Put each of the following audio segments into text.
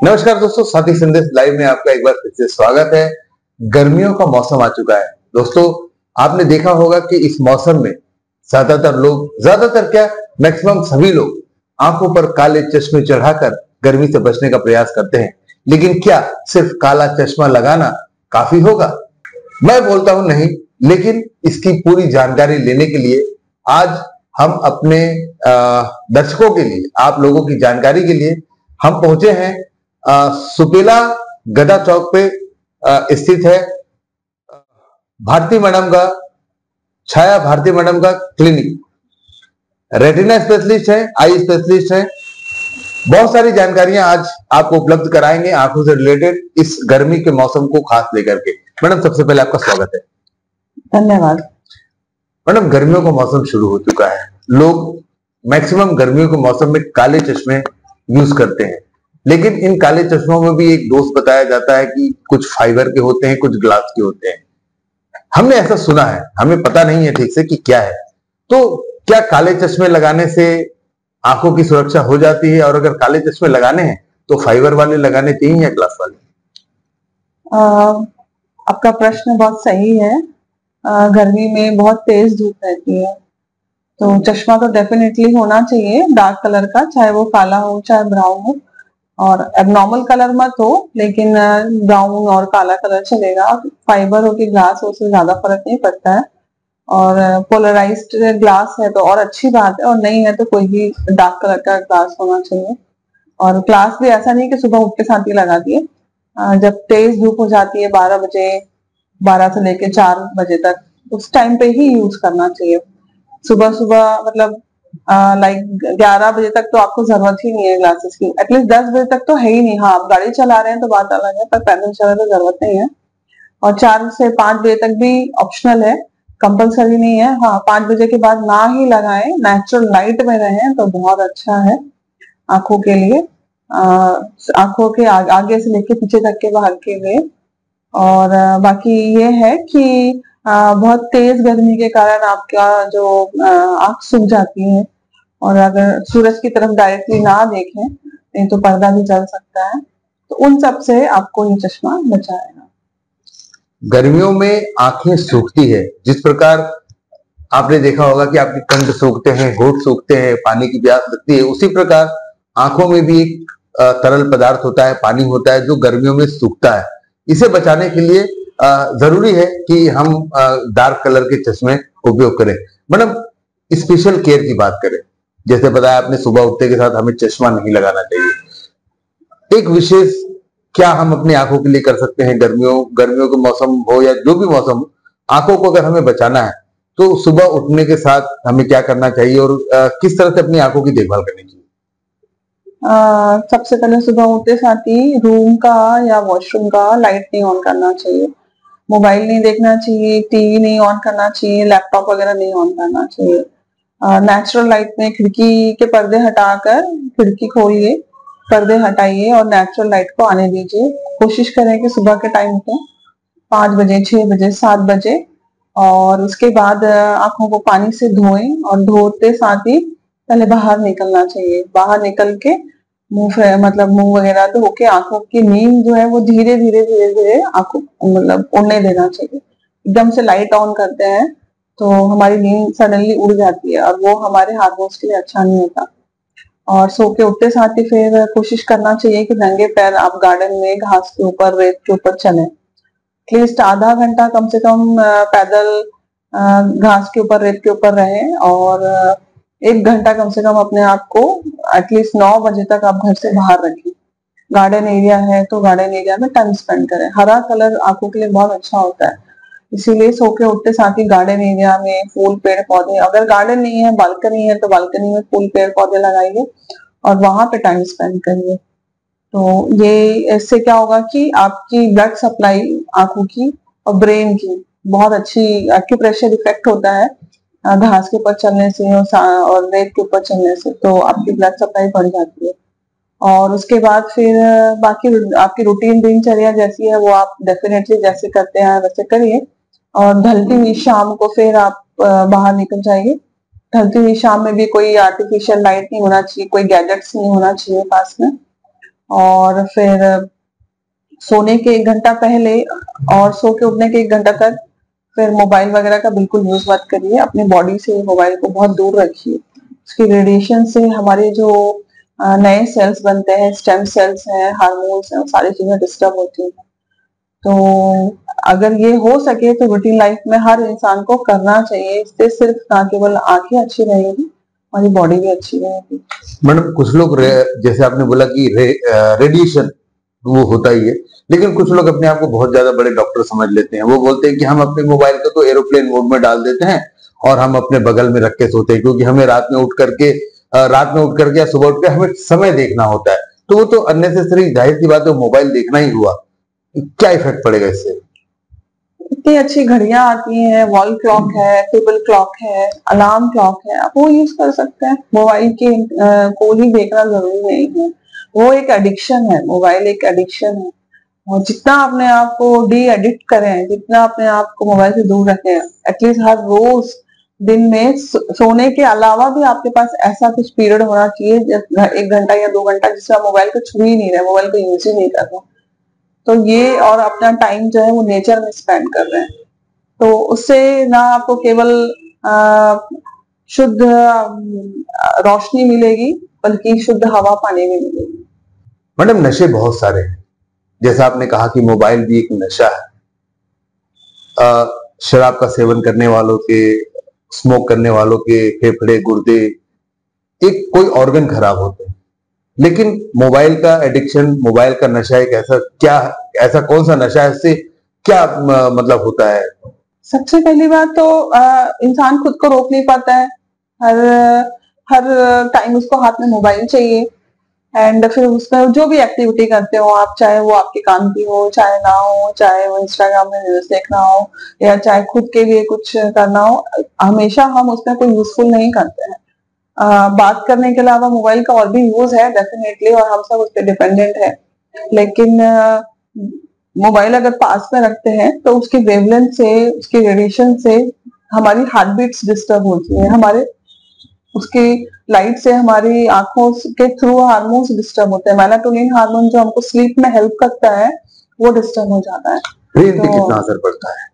नमस्कार दोस्तों, साथी संदेश लाइव में आपका एक बार फिर से स्वागत है। गर्मियों का मौसम आ चुका है दोस्तों। आपने देखा होगा कि इस मौसम में ज्यादातर क्या, मैक्सिमम सभी लोग आंखों पर काले चश्मे चढ़ाकर गर्मी से बचने का प्रयास करते हैं। लेकिन क्या सिर्फ काला चश्मा लगाना काफी होगा? मैं बोलता हूं नहीं, लेकिन इसकी पूरी जानकारी लेने के लिए आज हम अपने दर्शकों के लिए, आप लोगों की जानकारी के लिए हम पहुंचे हैं सुपेला गदा चौक पे स्थित है भारती मैडम का, छाया भारती मैडम का क्लिनिक। रेटिना स्पेशलिस्ट है, आई स्पेशलिस्ट है। बहुत सारी जानकारियां आज आपको उपलब्ध कराएंगे आंखों से रिलेटेड, इस गर्मी के मौसम को खास लेकर के। मैडम, सबसे पहले आपका स्वागत है। धन्यवाद। मैडम, गर्मियों का मौसम शुरू हो चुका है। लोग मैक्सिमम गर्मियों के मौसम में काले चश्मे यूज करते हैं, लेकिन इन काले चश्मों में भी एक दोष बताया जाता है कि कुछ फाइबर के होते हैं, कुछ ग्लास के होते हैं। हमने ऐसा सुना है, हमें पता नहीं है ठीक से कि क्या है। तो क्या काले चश्मे लगाने से आंखों की सुरक्षा हो जाती है? और अगर काले चश्मे लगाने हैं तो फाइबर वाले लगाने चाहिए या ग्लास वाले? आपका प्रश्न बहुत सही है। गर्मी में बहुत तेज धूप रहती है, तो चश्मा तो डेफिनेटली होना चाहिए, डार्क कलर का, चाहे वो काला हो चाहे ब्राउन हो। और एबनॉर्मल कलर मत हो, लेकिन ब्राउन और काला कलर चलेगा। फाइबर हो कि ग्लास हो, उससे ज्यादा फर्क नहीं पड़ता है। और पोलराइज्ड ग्लास है तो और अच्छी बात है, और नहीं है तो कोई भी डार्क कलर का ग्लास होना चाहिए। और ग्लास भी ऐसा नहीं कि सुबह उठ के साथ ही लगा दिए। जब तेज धूप हो जाती है 12 बजे, 12 से लेके 4 बजे तक, उस टाइम पे ही यूज करना चाहिए। सुबह सुबह मतलब लाइक 11 बजे तक तो आपको जरूरत ही नहीं है ग्लासेस की। एटलीस्ट 10 बजे तक तो है ही नहीं। हाँ, आप गाड़ी चला रहे हैं तो बात अलग है, पर पैदल चल रहे तो जरूरत नहीं है। और 4 से 5 बजे तक भी ऑप्शनल है, कंपलसरी नहीं है। हाँ, 5 बजे के बाद ना ही लगाएं, नेचुरल लाइट में रहें तो बहुत अच्छा है आंखों के लिए, आंखों के आगे से लेके पीछे तक के भाग के लिए। और बाकी ये है कि बहुत तेज गर्मी के कारण आपका जो आंख सूख जाती है, और अगर सूरज की तरफ डायरेक्टली ना देखें नहीं तो पर्दा भी जल सकता है, तो उन सब से आपको ये चश्मा बचाएगा। गर्मियों में आंखें सूखती है, जिस प्रकार आपने देखा होगा कि आपके कंठ सूखते हैं, होंठ सूखते हैं, पानी की प्यास लगती है, उसी प्रकार आंखों में भी एक तरल पदार्थ होता है, पानी होता है, जो गर्मियों में सूखता है। इसे बचाने के लिए जरूरी है कि हम डार्क कलर के चश्मे उपयोग करें। मैडम, स्पेशल केयर की बात करें, जैसे बताया आपने सुबह उठते के साथ हमें चश्मा नहीं लगाना चाहिए। एक विशेष क्या हम अपनी आंखों के लिए कर सकते हैं? गर्मियों के मौसम हो या जो भी मौसम हो, आंखों को अगर हमें बचाना है तो सुबह उठने के साथ हमें क्या करना चाहिए, और किस तरह से अपनी आंखों की देखभाल करनी चाहिए? सबसे पहले सुबह उठते साथ ही रूम का या वॉशरूम का लाइट नहीं ऑन करना चाहिए, मोबाइल नहीं देखना चाहिए, टीवी नहीं ऑन करना चाहिए, लैपटॉप वगैरह नहीं ऑन करना चाहिए। नेचुरल लाइट में खिड़की के पर्दे हटाकर खिड़की खोलिए, पर्दे हटाइए और नेचुरल लाइट को आने दीजिए। कोशिश करें कि सुबह के टाइम पे 5 बजे, 6 बजे, 7 बजे, और उसके बाद आंखों को पानी से धोएं, और धोते साथ ही पहले बाहर निकलना चाहिए। बाहर निकल के मुंह वगैरह धो के आंखों की नींद जो है वो धीरे धीरे धीरे धीरे आंखों मतलब उड़ने देना चाहिए। एकदम से लाइट ऑन करते हैं तो हमारी नींद सडनली उड़ जाती है, और वो हमारे हार्मोन्स के लिए अच्छा नहीं होता। और सो के उठते साथ ही फिर कोशिश करना चाहिए कि नंगे पैर आप गार्डन में घास के ऊपर, रेत के ऊपर चलें। एटलीस्ट आधा घंटा कम से कम पैदल घास के ऊपर, रेत के ऊपर रहें, और 1 घंटा कम से कम अपने आप को एटलीस्ट 9 बजे तक आप घर से बाहर रखें। गार्डन एरिया है तो गार्डन एरिया में टाइम स्पेंड करें। हरा कलर आंखों के लिए बहुत अच्छा होता है, इसीलिए सो के उठते साथ ही गार्डन एरिया में फूल पेड़ पौधे, अगर गार्डन नहीं है बालकनी है तो बालकनी में फूल पेड़ पौधे लगाइए और वहां पे टाइम स्पेंड करिए। तो ये इससे क्या होगा कि आपकी ब्लड सप्लाई आंखों की और ब्रेन की बहुत अच्छी, एक्यूप्रेशर इफेक्ट होता है घास के ऊपर चलने से और रेत के ऊपर चलने से, तो आपकी ब्लड सप्लाई बढ़ जाती है। और उसके बाद फिर बाकी आपकी रूटीन दिनचर्या जैसी है वो आप डेफिनेटली जैसे करते हैं वैसे करिए। और ढलती हुई शाम को फिर आप बाहर निकल जाइए। ढलती हुई शाम में भी कोई आर्टिफिशियल लाइट नहीं होना चाहिए, कोई गैजेट्स नहीं होना चाहिए पास में। और फिर सोने के 1 घंटा पहले और सो के उठने के 1 घंटा तक फिर मोबाइल वगैरह का बिल्कुल यूज मत करिए। अपनी बॉडी से मोबाइल को बहुत दूर रखिए। उसकी रेडिएशन से हमारे जो नए सेल्स बनते हैं, स्टेम सेल्स हैं, हार्मोन्स हैं, वो सारी चीजें डिस्टर्ब होती हैं। तो अगर ये हो सके तो रूटीन लाइफ में हर इंसान को करना चाहिए। इससे सिर्फ ना केवल आंखें अच्छी रहेगी, हमारी बॉडी भी अच्छी रहेगी। मैडम कुछ लोग जैसे आपने बोला कि रेडिएशन वो होता ही है, लेकिन कुछ लोग अपने आप को बहुत ज्यादा बड़े डॉक्टर समझ लेते हैं। वो बोलते हैं कि हम अपने मोबाइल को तो एरोप्लेन मोड में डाल देते हैं और हम अपने बगल में रख के सोते हैं, क्योंकि हमें रात में उठ करके या सुबह उठ के हमें समय देखना होता है। तो वो तो अननेसेसरी, जाहिर सी बात है, मोबाइल देखना ही हुआ। क्या इफेक्ट पड़ेगा इससे? इतनी अच्छी घड़ियां आती हैं, वॉल क्लॉक है, टेबल क्लॉक है, अलार्म क्लॉक है, आप वो यूज कर सकते हैं। मोबाइल के को ही देखना जरूरी नहीं है। वो एक एडिक्शन है, मोबाइल एक एडिक्शन है। और जितना अपने आप को डी एडिक्ट करें, जितना अपने आप को मोबाइल से दूर रखें, एटलीस्ट हर रोज दिन में सोने के अलावा भी आपके पास ऐसा कुछ पीरियड होना चाहिए 1 घंटा या 2 घंटा जिसमें आप मोबाइल को छू ही नहीं रहे, मोबाइल को यूज ही नहीं कर रहे। तो ये और अपना टाइम जो है वो नेचर में स्पेंड कर रहे हैं। तो उससे ना आपको केवल शुद्ध रोशनी मिलेगी, बल्कि शुद्ध हवा पानी भी मिलेगी। मैडम नशे बहुत सारे हैं, जैसा आपने कहा कि मोबाइल भी एक नशा है। शराब का सेवन करने वालों के, स्मोक करने वालों के फेफड़े, गुर्दे, एक कोई ऑर्गन खराब होते हैं। लेकिन मोबाइल का एडिक्शन, मोबाइल का नशा एक ऐसा कौन सा नशा है, इससे क्या मतलब होता है? सबसे पहली बात तो इंसान खुद को रोक नहीं पाता है। हर हर टाइम उसको हाथ में मोबाइल चाहिए। एंड फिर उसमें जो भी एक्टिविटी करते हो आप, चाहे वो आपके काम की हो, चाहे ना हो, चाहे वो इंस्टाग्राम में रील्स देखना हो, या चाहे खुद के लिए कुछ करना हो, हमेशा हम उसमें कोई यूजफुल नहीं करते हैं। बात करने के अलावा मोबाइल का और भी यूज है डेफिनेटली, और हम सब उस पर डिपेंडेंट है। लेकिन मोबाइल अगर पास में रखते हैं तो उसकी वेवलेंथ से, उसकी रेडिएशन से हमारी हार्ट बीट्स डिस्टर्ब होती है, हमारे उसकी लाइट से हमारी आंखों के थ्रू हार्मोन्स डिस्टर्ब होते हैं। मेलाटोनिन हार्मोन जो हमको स्लीप में हेल्प करता है वो डिस्टर्ब हो जाता है। ब्रेन पे कितना असर पड़ता है?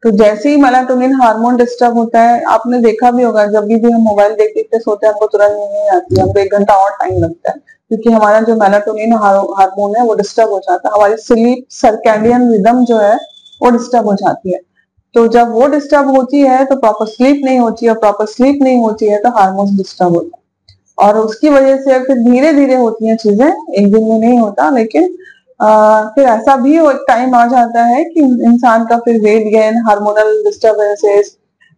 तो जैसे ही मेलाटोनिन हार्मोन डिस्टर्ब होता है, आपने देखा भी होगा जब भी हम मोबाइल देखते सोते हैं हमको तुरंत नींद नहीं आती है, हमको 1 घंटा और टाइम लगता है, क्योंकि हमारा जो मेलाटोनिन हार्मोन है वो डिस्टर्ब हो जाता है। हमारी स्लीप सर्कैडियन रिदम जो है वो डिस्टर्ब हो जाती है। तो जब वो डिस्टर्ब होती है तो प्रॉपर स्लीप नहीं होती है, और प्रॉपर स्लीप नहीं होती है तो हार्मोन्स डिस्टर्ब होता है। और उसकी वजह से फिर धीरे धीरे होती हैं चीजें, एक दिन में नहीं होता। लेकिन फिर ऐसा भी एक टाइम आ जाता है कि इंसान का फिर वेट गेन, हार्मोनल डिस्टर्बेंसेस,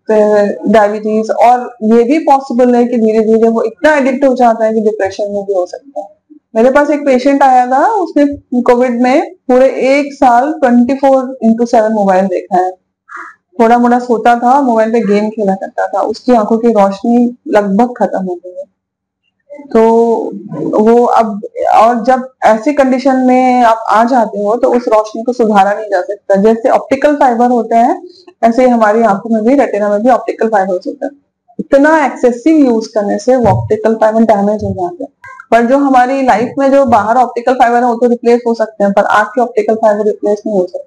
फिर डायबिटीज, और ये भी पॉसिबल है कि धीरे धीरे वो इतना एडिक्ट हो जाता है कि डिप्रेशन में भी हो सकता है। मेरे पास एक पेशेंट आया था, उसने कोविड में पूरे 1 साल 24/7 मोबाइल देखा है। थोड़ा मोड़ा सोता था, मोबाइल पे गेम खेला करता था, उसकी आंखों की रोशनी लगभग खत्म हो गई है। तो वो अब, और जब ऐसी कंडीशन में आप आ जाते हो तो उस रोशनी को सुधारा नहीं जा सकता। जैसे ऑप्टिकल फाइबर होते हैं, ऐसे हमारी आंखों में भी, रेटिना में भी ऑप्टिकल फाइबर्स होते हैं। इतना एक्सेसिव यूज करने से वो ऑप्टिकल फाइबर डैमेज हो जाते हैं। पर जो हमारी लाइफ में जो बाहर ऑप्टिकल फाइबर है वो तो रिप्लेस हो सकते हैं, पर आंख के ऑप्टिकल फाइबर रिप्लेस नहीं हो सकते।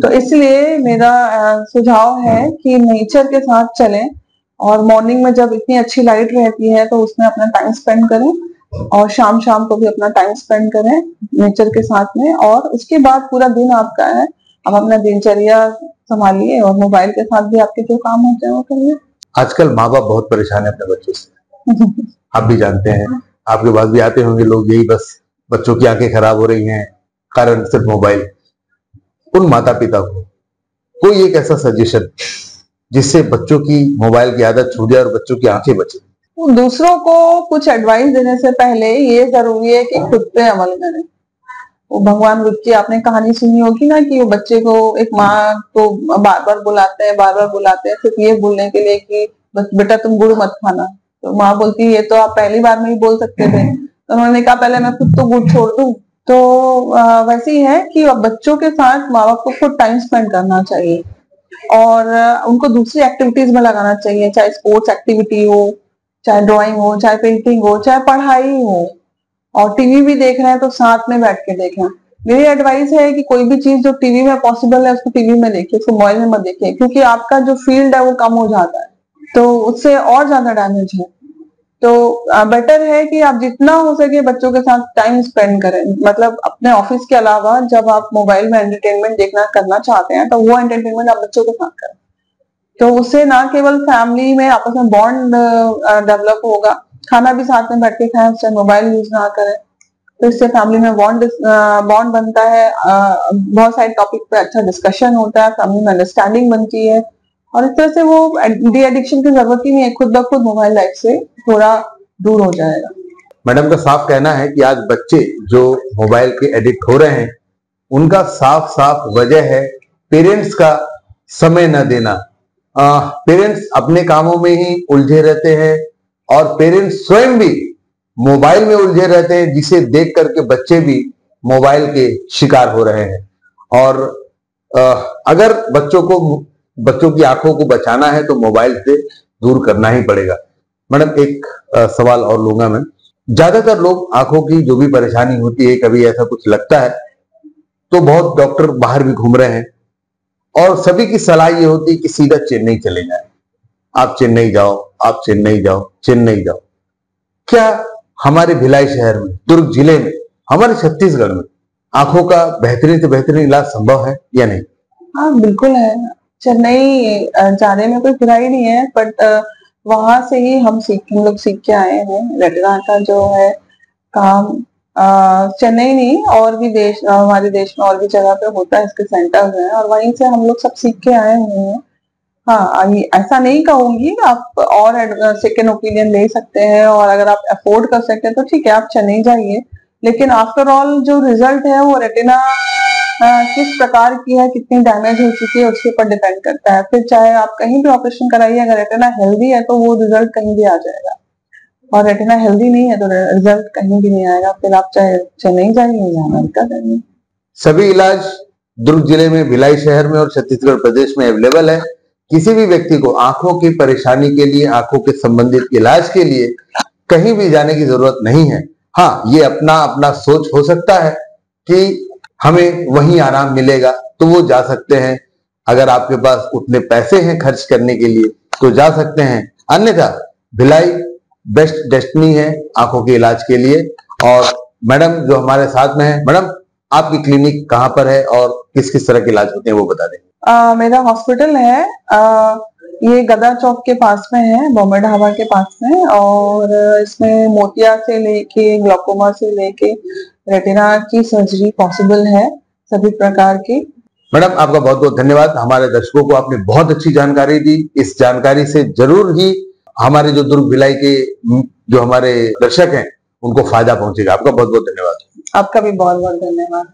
तो इसलिए मेरा सुझाव है कि नेचर के साथ चलें, और मॉर्निंग में जब इतनी अच्छी लाइट रहती है तो उसमें अपना टाइम स्पेंड करें, और शाम शाम को भी अपना टाइम स्पेंड करें नेचर के साथ में। और उसके बाद पूरा दिन आपका है, आप अपना दिनचर्या संभालिए, और मोबाइल के साथ भी आपके जो काम होते हैं वो करिए। आजकल माँ बाप बहुत परेशान है अपने बच्चों से, आप भी जानते हैं, आपके पास भी आते होंगे लोग, यही बस बच्चों की आंखें खराब हो रही हैं, कारण सिर्फ मोबाइल। उन माता पिता को कोई एक ऐसा सजेशन जिससे बच्चों की मोबाइल की आदत छूट जाए और बच्चों की आंखें बचे? दूसरों को कुछ एडवाइस देने से पहले ये जरूरी है कि खुद पे अमल करें। वो भगवान बुद्ध की आपने कहानी सुनी होगी ना, कि वो बच्चे को, एक माँ को बार बार बुलाते हैं सिर्फ ये बोलने के लिए कि बस बेटा तुम गुड़ मत खाना। तो माँ बोलती है ये तो आप पहली बार में ही बोल सकते थे, तो उन्होंने कहा पहले मैं खुद तो गुड़ छोड़ दूं। तो वैसे ही है कि अब बच्चों के साथ माँ बाप को खुद टाइम स्पेंड करना चाहिए और उनको दूसरी एक्टिविटीज में लगाना चाहिए, चाहे स्पोर्ट्स एक्टिविटी हो, चाहे ड्राइंग हो, चाहे पेंटिंग हो, चाहे पढ़ाई हो। और टीवी भी देख रहे हैं तो साथ में बैठ के देखें। मेरी एडवाइस है कि कोई भी चीज जो टीवी में पॉसिबल है उसको टीवी में देखिए, उसको मोबाइल में मत देखिए, क्योंकि आपका जो फील्ड है वो कम हो जाता है, तो उससे और ज्यादा डैमेज है। तो बेटर है कि आप जितना हो सके बच्चों के साथ टाइम स्पेंड करें, मतलब अपने ऑफिस के अलावा जब आप मोबाइल में एंटरटेनमेंट देखना करना चाहते हैं तो वो एंटरटेनमेंट आप बच्चों के साथ करें। तो उससे ना केवल फैमिली में आपस में बॉन्ड डेवलप होगा, खाना भी साथ में बैठ के खाएं, उससे मोबाइल यूज ना करें, तो इससे फैमिली में बॉन्ड बनता है, बहुत सारे टॉपिक पे अच्छा डिस्कशन होता है, फैमिली में अंडरस्टैंडिंग बनती है और इस तरह से वो डी एडिक्शन की जरूरत ही नहीं है, खुद ब खुद मोबाइल लाइफ से थोड़ा दूर हो जाएगा। मैडम का साफ कहना है कि आज बच्चे जो मोबाइल के एडिक्ट हो रहे हैं उनका साफ साफ वजह है पेरेंट्स का समय न देना। पेरेंट्स अपने कामों में ही उलझे रहते हैं और पेरेंट्स स्वयं भी मोबाइल में उलझे रहते हैं, जिसे देख करके बच्चे भी मोबाइल के शिकार हो रहे हैं। और अगर बच्चों की आंखों को बचाना है तो मोबाइल से दूर करना ही पड़ेगा। मैडम एक सवाल और लूंगा मैं। ज्यादातर लोग आंखों की जो भी परेशानी होती है, कभी ऐसा कुछ लगता है तो बहुत डॉक्टर बाहर भी घूम रहे हैं और सभी की सलाह ये होती है कि सीधा चेन्नई चले जाएं, आप चेन्नई जाओ, आप चेन्नई जाओ, चेन्नई जाओ। क्या हमारे भिलाई शहर में, दुर्ग जिले में, हमारे छत्तीसगढ़ में आंखों का बेहतरीन से बेहतरीन इलाज संभव है या नहीं? हाँ बिल्कुल है। चेन्नई जाने में कोई बुराई नहीं है, बट वहां से ही हम लोग सीख के आए हैं। रेटिना का जो है काम चेन्नई नहीं और भी हमारे देश में और भी जगह पे होता है, इसके सेंटर्स हैं और वहीं से हम लोग सब सीख के आए हुए हैं। हाँ, ऐसा नहीं कहूंगी, आप और सेकेंड ओपिनियन ले सकते हैं और अगर आप अफोर्ड कर सकते हैं तो ठीक है, आप चेन्नई जाइए, लेकिन आफ्टर ऑल जो रिजल्ट है वो रेटिना किस प्रकार की है, कितनी डैमेज हो चुकी है उसके ऊपर डिपेंड करता है। फिर चाहे आप कहीं भी ऑपरेशन कराइए, अगर रेटिना हेल्दी है तो वो रिजल्ट कहीं भी आ जाएगा और रेटिना हेल्दी नहीं है तो रिजल्ट कहीं भी नहीं आएगा। फिर आप चाहे चेन्नई जाइए या अमेरिका जाइए। सभी इलाज दुर्ग जिले में, भिलाई शहर में और छत्तीसगढ़ प्रदेश में अवेलेबल है। किसी भी व्यक्ति को आंखों की परेशानी के लिए, आंखों के संबंधित इलाज के लिए कहीं भी जाने की जरूरत नहीं है। हाँ, ये अपना अपना सोच हो सकता है कि हमें वहीं आराम मिलेगा तो वो जा सकते हैं। अगर आपके पास उतने पैसे हैं खर्च करने के लिए तो जा सकते हैं, अन्यथा भिलाई बेस्ट डेस्टिनी है आंखों के इलाज के लिए। और मैडम जो हमारे साथ में है, मैडम आपकी क्लिनिक कहाँ पर है और किस किस तरह के इलाज होते हैं वो बता दें। मेरा हॉस्पिटल है ये गदा चौक के पास में है, बॉम्बे ढाबा के पास में, और इसमें मोतिया से लेके ग्लाकोमा से लेके रेटिना की सर्जरी पॉसिबल है, सभी प्रकार की। मैडम आपका बहुत बहुत धन्यवाद। हमारे दर्शकों को आपने बहुत अच्छी जानकारी दी। इस जानकारी से जरूर ही हमारे जो दुर्ग भिलाई के जो हमारे दर्शक हैं उनको फायदा पहुंचेगा। आपका बहुत बहुत धन्यवाद। आपका भी बहुत बहुत धन्यवाद।